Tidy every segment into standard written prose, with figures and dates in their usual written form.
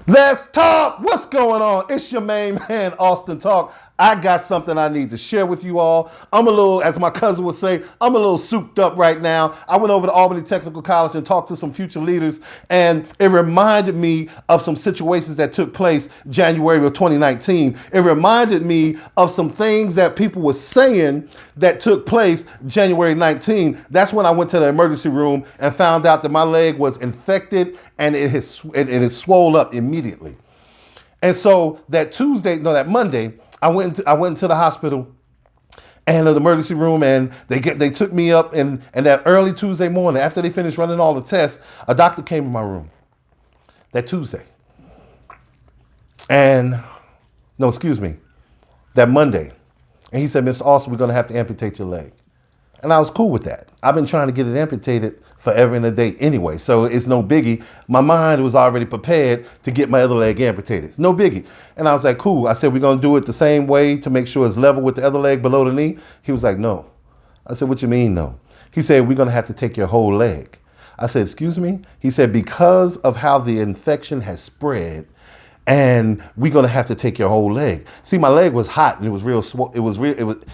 Let's talk. What's going on? It's your main man, Alston Talk. I got something I need to share with you all. I'm a little, as my cousin would say, I'm a little souped up right now. I went over to Albany Technical College and talked to some future leaders, and it reminded me of some situations that took place January of 2019. It reminded me of some things that people were saying that took place January 19. That's when I went to the emergency room and found out that my leg was infected and it has swole up immediately. And so that Monday, I went into the hospital and the emergency room, and they took me up, and that early Tuesday morning, after they finished running all the tests, a doctor came in my room that Tuesday. That Monday. And he said, Mr. Alston, we're going to have to amputate your leg. And I was cool with that. I've been trying to get it amputated forever and a day anyway, so it's no biggie. My mind was already prepared to get my other leg amputated. It's no biggie. And I was like, cool. I said, we're going to do it the same way to make sure it's level with the other leg below the knee. He was like, no. I said, what you mean, no? He said, we're going to have to take your whole leg. I said, excuse me? He said, because of how the infection has spread, and we're going to have to take your whole leg. See, my leg was hot and it was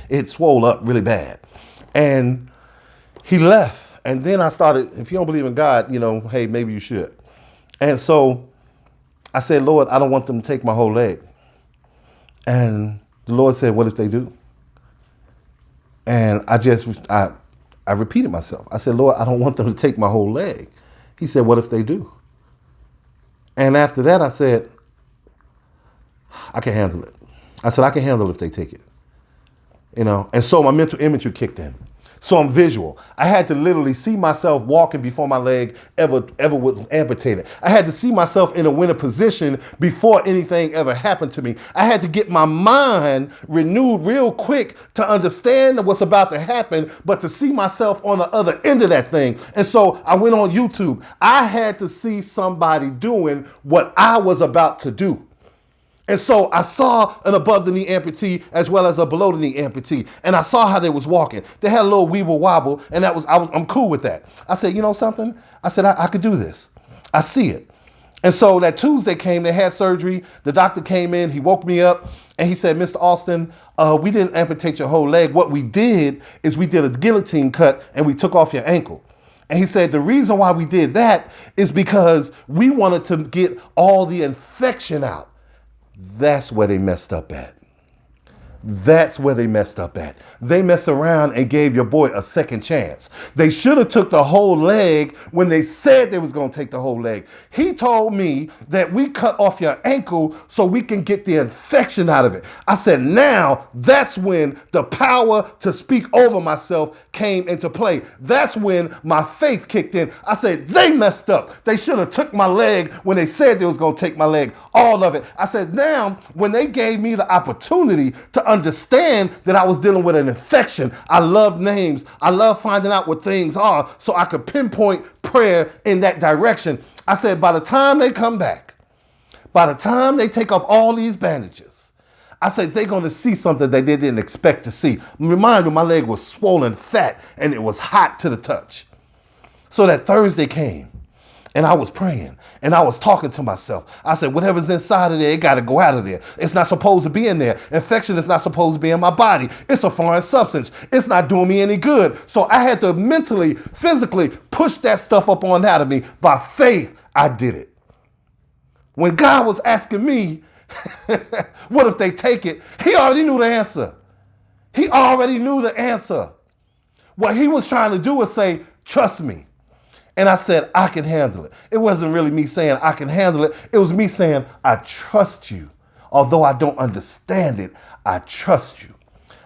it swole up really bad. And he left. And then I started, if you don't believe in God, hey, maybe you should. And so I said, Lord, I don't want them to take my whole leg. And the Lord said, what if they do? And I repeated myself. I said, Lord, I don't want them to take my whole leg. He said, what if they do? And after that, I said, I can handle it. I said, I can handle it if they take it. And so my mental imagery kicked in. So I'm visual. I had to literally see myself walking before my leg ever was amputated. I had to see myself in a winning position before anything ever happened to me. I had to get my mind renewed real quick to understand what's about to happen, but to see myself on the other end of that thing. And so I went on YouTube. I had to see somebody doing what I was about to do. And so I saw an above the knee amputee as well as a below the knee amputee. And I saw how they was walking. They had a little weeble wobble, and I'm cool with that. I said, you know something? I said, I could do this. I see it. And so that Tuesday came, they had surgery. The doctor came in, he woke me up, and he said, Mr. Alston, we didn't amputate your whole leg. What we did is we did a guillotine cut and we took off your ankle. And he said, the reason why we did that is because we wanted to get all the infection out. That's where they messed up at. That's where they messed up at. They messed around and gave your boy a second chance. They should have took the whole leg when they said they was going to take the whole leg. He told me that we cut off your ankle so we can get the infection out of it. I said, now that's when the power to speak over myself came into play. That's when my faith kicked in. I said, they messed up. They should have took my leg when they said they was going to take my leg, all of it. I said, now when they gave me the opportunity to understand that I was dealing with an infection, I love names. I love finding out what things are so I could pinpoint prayer in that direction. I said, by the time they come back, by the time they take off all these bandages, I said, they're going to see something that they didn't expect to see. Remind you, my leg was swollen fat and it was hot to the touch. So that Thursday came and I was praying and I was talking to myself. I said, whatever's inside of there, it got to go out of there. It's not supposed to be in there. Infection is not supposed to be in my body. It's a foreign substance. It's not doing me any good. So I had to mentally, physically push that stuff up on out of me. By faith, I did it. When God was asking me, what if they take it? He already knew the answer. He already knew the answer. What he was trying to do was say, trust me. And I said, I can handle it. It wasn't really me saying I can handle it. It was me saying, I trust you. Although I don't understand it, I trust you.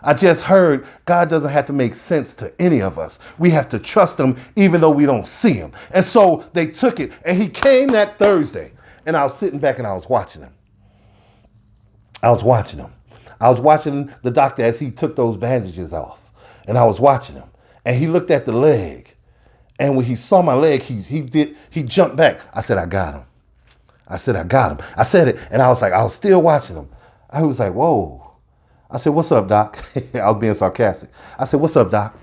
I just heard God doesn't have to make sense to any of us. We have to trust him even though we don't see him. And so they took it. And he came that Thursday. And I was sitting back and I was watching him. I was watching the doctor as he took those bandages off. And I was watching him. And he looked at the leg. And when he saw my leg, he jumped back. I said, I got him. I said it. And I was still watching him. I was like, whoa. I said, what's up, doc? I was being sarcastic. I said, what's up, doc?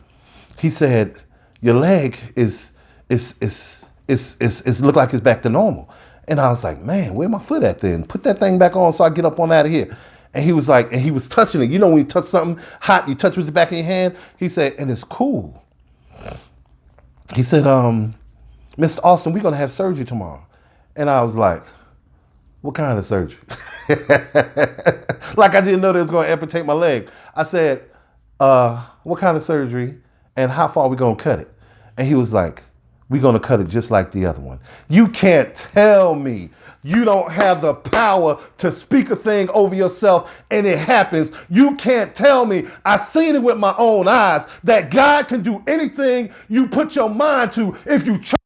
He said, your leg is look like it's back to normal. And I was like, man, where my foot at then? Put that thing back on so I get up on out of here. And he was like, and he was touching it. You know when you touch something hot, you touch with the back of your hand? He said, and it's cool. He said, Mr. Alston, we're going to have surgery tomorrow. And I was like, what kind of surgery? Like I didn't know they was going to amputate my leg. I said, what kind of surgery and how far are we going to cut it? And he was like, we're going to cut it just like the other one. You can't tell me you don't have the power to speak a thing over yourself and it happens. You can't tell me, I seen it with my own eyes, that God can do anything you put your mind to if you try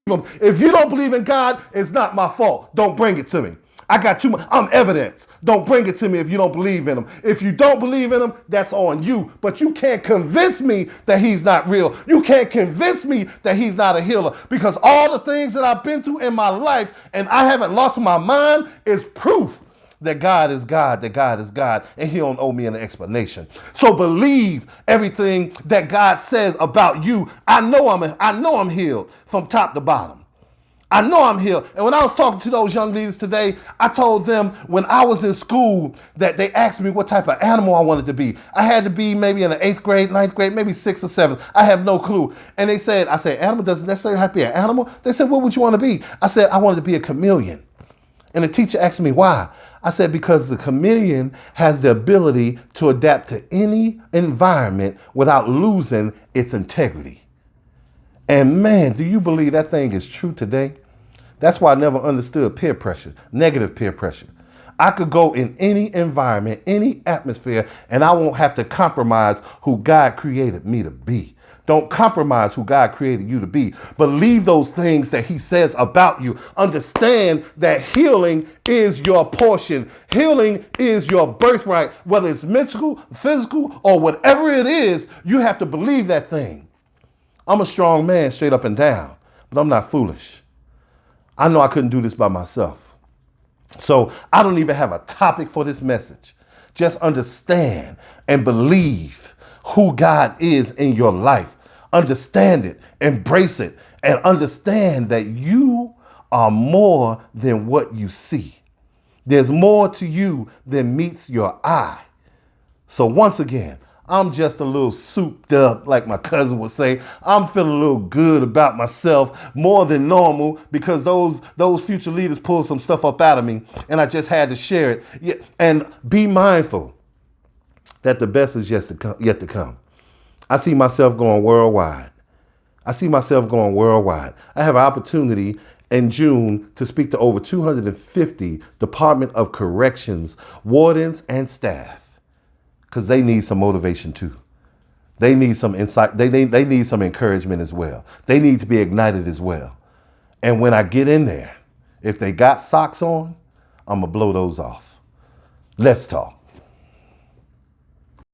him. If you don't believe in God, it's not my fault. Don't bring it to me. I got too much. I'm evidence. Don't bring it to me if you don't believe in him. If you don't believe in him, that's on you. But you can't convince me that he's not real. You can't convince me that he's not a healer, because all the things that I've been through in my life and I haven't lost my mind is proof that God is God, and he don't owe me an explanation. So believe everything that God says about you. I know I'm healed from top to bottom. I know I'm healed. And when I was talking to those young leaders today, I told them when I was in school that they asked me what type of animal I wanted to be. I had to be maybe in the 8th grade, 9th grade, maybe 6th or 7th. I have no clue. And I said, animal doesn't necessarily have to be an animal. They said, what would you want to be? I said, I wanted to be a chameleon. And the teacher asked me why. I said, because the chameleon has the ability to adapt to any environment without losing its integrity. And man, do you believe that thing is true today? That's why I never understood peer pressure, negative peer pressure. I could go in any environment, any atmosphere, and I won't have to compromise who God created me to be. Don't compromise who God created you to be. Believe those things that he says about you. Understand that healing is your portion. Healing is your birthright. Whether it's mental, physical, or whatever it is, you have to believe that thing. I'm a strong man straight up and down, but I'm not foolish. I know I couldn't do this by myself. So I don't even have a topic for this message. Just understand and believe who God is in your life. Understand it, embrace it, and understand that you are more than what you see. There's more to you than meets your eye. So once again, I'm just a little souped up, like my cousin would say. I'm feeling a little good about myself, more than normal, because those future leaders pulled some stuff up out of me, and I just had to share it. Yeah, and be mindful that the best is yet to come. I see myself going worldwide. I have an opportunity in June to speak to over 250 Department of Corrections wardens and staff, because they need some motivation too. They need some insight. They need some encouragement as well. They need to be ignited as well. And when I get in there, if they got socks on, I'm going to blow those off. Let's talk.